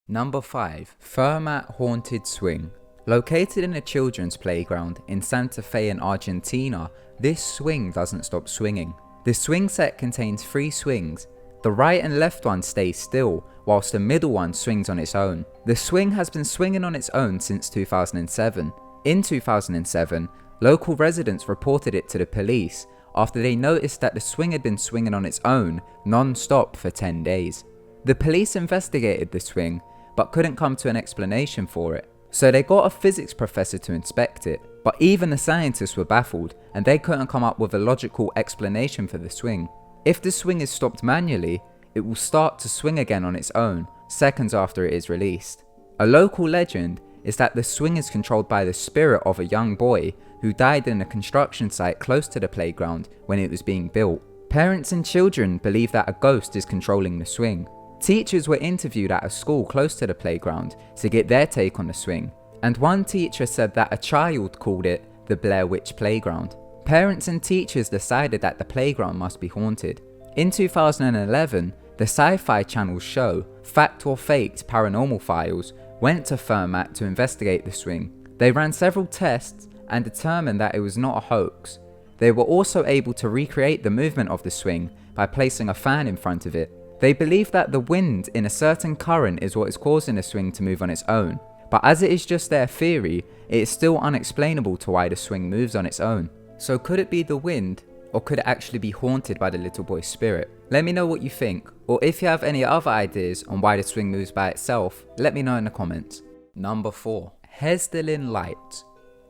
Number 5. Fermer Haunted Swing. Located in a children's playground in Santa Fe in Argentina, this swing doesn't stop swinging. The swing set contains 3 swings. The right and left one stay still, whilst the middle one swings on its own. The swing has been swinging on its own since 2007. In 2007, local residents reported it to the police after they noticed that the swing had been swinging on its own non-stop for 10 days. The police investigated the swing, but couldn't come to an explanation for it. So they got a physics professor to inspect it, but even the scientists were baffled and they couldn't come up with a logical explanation for the swing. If the swing is stopped manually, it will start to swing again on its own, seconds after it is released. A local legend is that the swing is controlled by the spirit of a young boy who died in a construction site close to the playground when it was being built. Parents and children believe that a ghost is controlling the swing. Teachers were interviewed at a school close to the playground to get their take on the swing, and one teacher said that a child called it the Blair Witch Playground. Parents and teachers decided that the playground must be haunted. In 2011, the Sci-Fi Channel's show, Fact or Faked Paranormal Files, went to Fermer to investigate the swing. They ran several tests and determined that it was not a hoax. They were also able to recreate the movement of the swing by placing a fan in front of it. They believe that the wind in a certain current is what is causing the swing to move on its own, but as it is just their theory, it is still unexplainable to why the swing moves on its own. So could it be the wind, or could it actually be haunted by the little boy's spirit? Let me know what you think, or if you have any other ideas on why the swing moves by itself, let me know in the comments. Number 4. Hesdalin Light.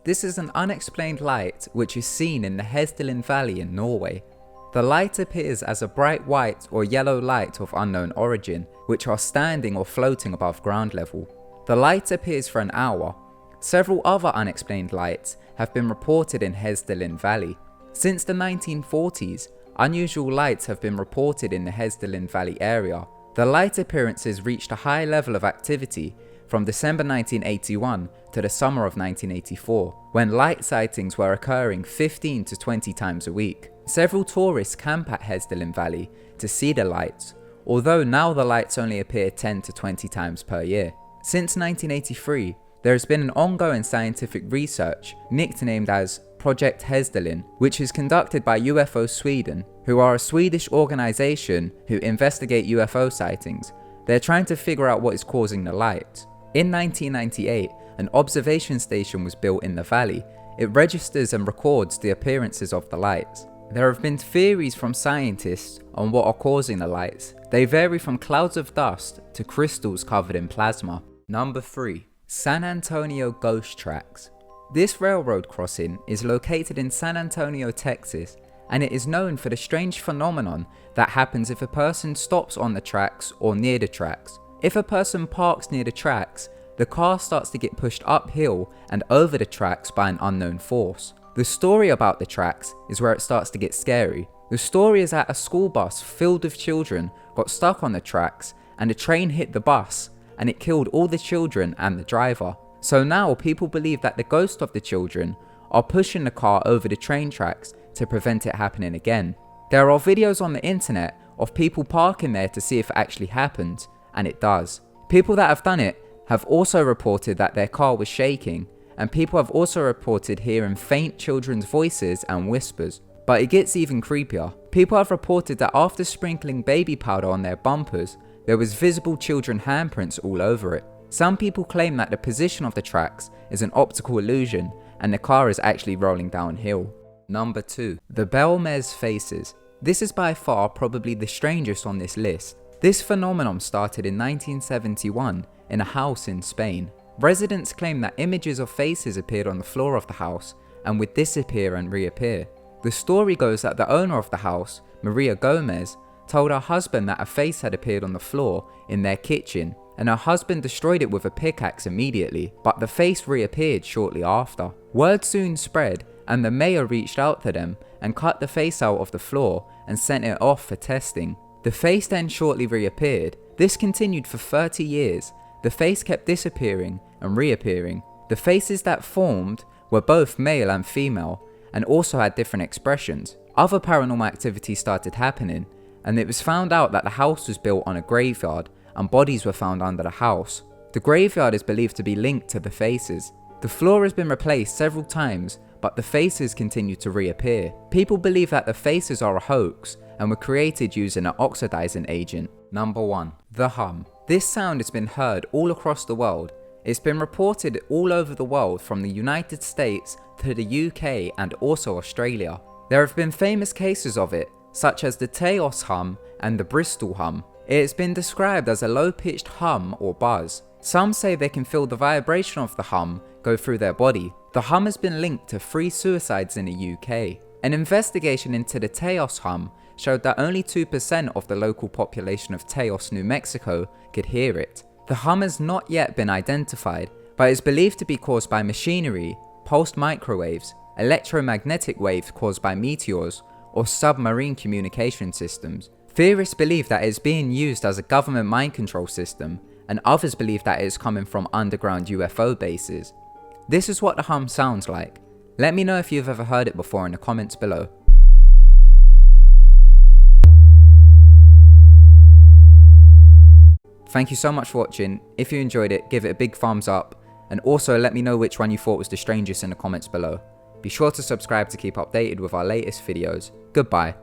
This is an unexplained light which is seen in the Hesdalin Valley in Norway. The light appears as a bright white or yellow light of unknown origin, which are standing or floating above ground level. The light appears for an hour. Several other unexplained lights have been reported in Hesdalin Valley. Since the 1940s, unusual lights have been reported in the Hesdalin Valley area. The light appearances reached a high level of activity from December 1981 to the summer of 1984, when light sightings were occurring 15 to 20 times a week. Several tourists camp at Hesdalin Valley to see the lights, although now the lights only appear 10 to 20 times per year. Since 1983, there has been an ongoing scientific research nicknamed as Project Hesdalin, which is conducted by UFO Sweden, who are a Swedish organization who investigate UFO sightings. They're trying to figure out what is causing the light. In 1998, an observation station was built in the valley. It registers and records the appearances of the lights. There have been theories from scientists on what are causing the lights. They vary from clouds of dust to crystals covered in plasma. Number 3. San Antonio Ghost Tracks. This railroad crossing is located in San Antonio, Texas, and it is known for the strange phenomenon that happens if a person stops on the tracks or near the tracks. If a person parks near the tracks, the car starts to get pushed uphill and over the tracks by an unknown force. The story about the tracks is where it starts to get scary. The story is that a school bus filled with children got stuck on the tracks and a train hit the bus and it killed all the children and the driver. So now people believe that the ghosts of the children are pushing the car over the train tracks to prevent it happening again. There are videos on the internet of people parking there to see if it actually happened, and it does. People that have done it have also reported that their car was shaking, and people have also reported hearing faint children's voices and whispers. But it gets even creepier. People have reported that after sprinkling baby powder on their bumpers, there was visible children handprints all over it. Some people claim that the position of the tracks is an optical illusion and the car is actually rolling downhill. Number 2. The Bell Mez Faces. This is by far probably the strangest on this list. This phenomenon started in 1971 in a house in Spain. Residents claim that images of faces appeared on the floor of the house and would disappear and reappear. The story goes that the owner of the house, Maria Gomez, told her husband that a face had appeared on the floor in their kitchen, and her husband destroyed it with a pickaxe immediately, but the face reappeared shortly after. Word soon spread, and the mayor reached out to them and cut the face out of the floor and sent it off for testing. The face then shortly reappeared. This continued for 30 years. The face kept disappearing and reappearing. The faces that formed were both male and female, and also had different expressions. Other paranormal activity started happening, and it was found out that the house was built on a graveyard and bodies were found under the house. The graveyard is believed to be linked to the faces. The floor has been replaced several times, but the faces continue to reappear. People believe that the faces are a hoax and were created using an oxidizing agent. Number 1. The hum. This sound has been heard all across the world. It's been reported all over the world, from the United States to the UK and also Australia. There have been famous cases of it, such as the Teos hum and the Bristol hum. It has been described as a low-pitched hum or buzz. Some say they can feel the vibration of the hum go through their body. The hum has been linked to 3 suicides in the UK. An investigation into the Teos hum showed that only 2% of the local population of Teos, New Mexico could hear it. The hum has not yet been identified, but is believed to be caused by machinery, pulsed microwaves, electromagnetic waves caused by meteors, or submarine communication systems. Theorists believe that it is being used as a government mind control system, and others believe that it is coming from underground UFO bases. This is what the hum sounds like. Let me know if you've ever heard it before in the comments below. Thank you so much for watching. If you enjoyed it, give it a big thumbs up, and also let me know which one you thought was the strangest in the comments below. Be sure to subscribe to keep updated with our latest videos. Goodbye.